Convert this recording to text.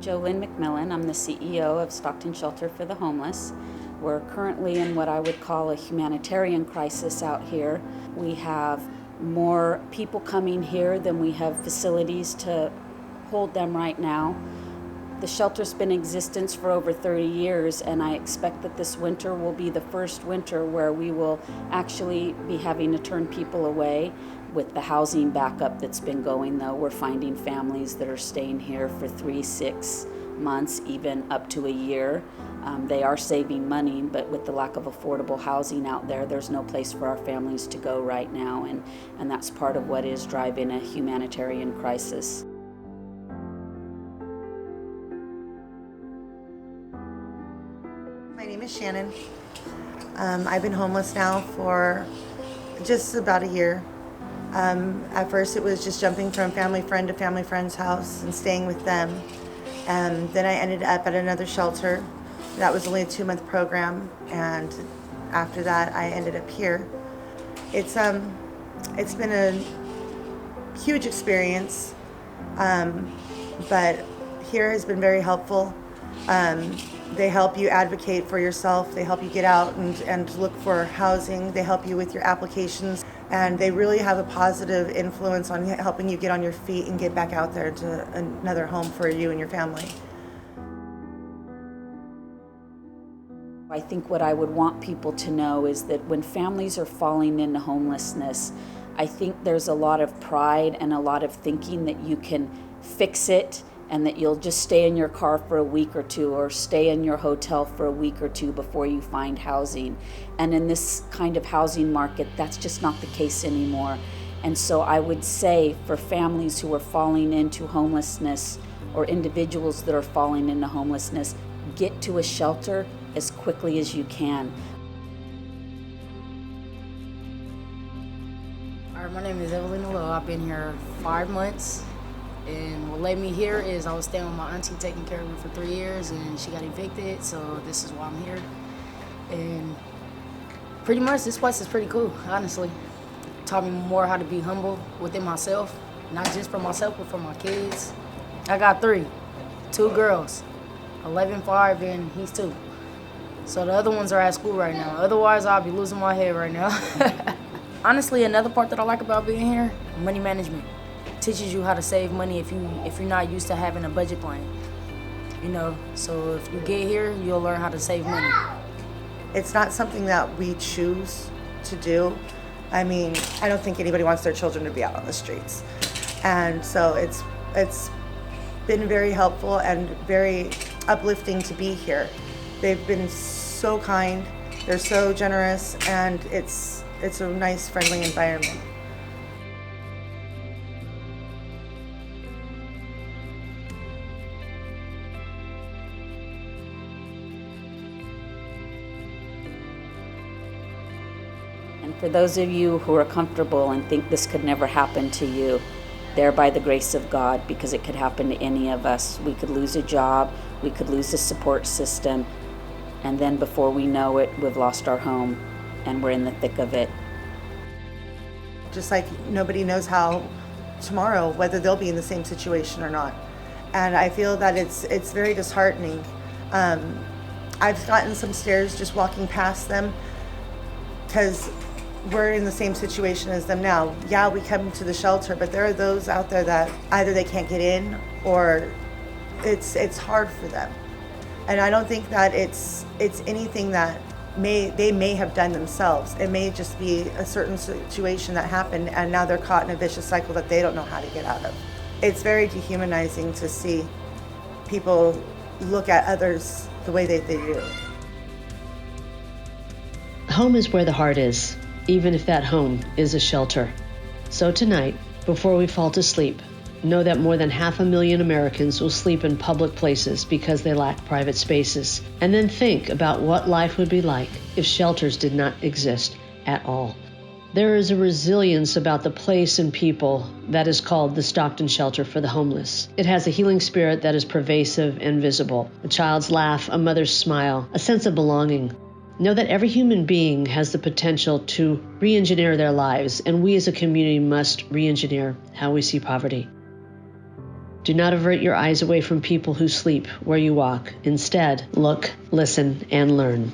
Jolynn McMillan. I'm the CEO of Stockton Shelter for the Homeless. We're currently in what I would call a humanitarian crisis out here. We have more people coming here than we have facilities to hold them right now. The shelter's been in existence for over 30 years, and I expect that this winter will be the first winter where we will actually be having to turn people away. With the housing backup that's been going, though, we're finding families that are staying here for 3, 6 months, even up to a year. They are saving money, but with the lack of affordable housing out there, there's no place for our families to go right now, and that's part of what is driving a humanitarian crisis. My name is Shannon. I've been homeless now for just about a year. At first it was just jumping from family friend to family friend's house and staying with them. And then I ended up at another shelter. That was only a 2-month program, and after that I ended up here. It's been a huge experience, but here has been very helpful. They help you advocate for yourself. They help you get out and look for housing. They help you with your applications. And they really have a positive influence on helping you get on your feet and get back out there to another home for you and your family. I think what I would want people to know is that when families are falling into homelessness, I think there's a lot of pride and a lot of thinking that you can fix it, and that you'll just stay in your car for a week or two, or stay in your hotel for a week or two before you find housing. And in this kind of housing market, that's just not the case anymore. And so I would say for families who are falling into homelessness, or individuals that are falling into homelessness, get to a shelter as quickly as you can. All right, my name is Evelyn Lowe. I've been here 5 months. And what led me here is I was staying with my auntie, taking care of her for 3 years, and she got evicted, so this is why I'm here. And pretty much this place is pretty cool, honestly. Taught me more how to be humble within myself, not just for myself, but for my kids. I got 3, 2 girls, 11, 5, and he's 2. So the other ones are at school right now. Otherwise, I'll be losing my head right now. Honestly, another part that I like about being here, money management. Teaches you how to save money if you're not used to having a budget plan, so if you get here, you'll learn how to save money. It's not something that we choose to do. I mean, I don't think anybody wants their children to be out on the streets, and so it's been very helpful and very uplifting to be here. They've been so kind, they're so generous, and it's a nice, friendly environment. And for those of you who are comfortable and think this could never happen to you, they're by the grace of God, because it could happen to any of us. We could lose a job, we could lose a support system, and then before we know it, we've lost our home and we're in the thick of it. Just like nobody knows how tomorrow, whether they'll be in the same situation or not. And I feel that it's very disheartening. I've gotten some stares just walking past them, because we're in the same situation as them now. Yeah, we come to the shelter, but there are those out there that either they can't get in, or it's hard for them. And I don't think that it's anything that they may have done themselves. It may just be a certain situation that happened, and now they're caught in a vicious cycle that they don't know how to get out of. It's very dehumanizing to see people look at others the way they do. Home is where the heart is, even if that home is a shelter. So tonight, before we fall to sleep, know that more than 500,000 Americans will sleep in public places because they lack private spaces. And then think about what life would be like if shelters did not exist at all. There is a resilience about the place and people that is called the Stockton Shelter for the Homeless. It has a healing spirit that is pervasive and visible. A child's laugh, a mother's smile, a sense of belonging. Know that every human being has the potential to re-engineer their lives, and we as a community must re-engineer how we see poverty. Do not avert your eyes away from people who sleep where you walk. Instead, look, listen, and learn.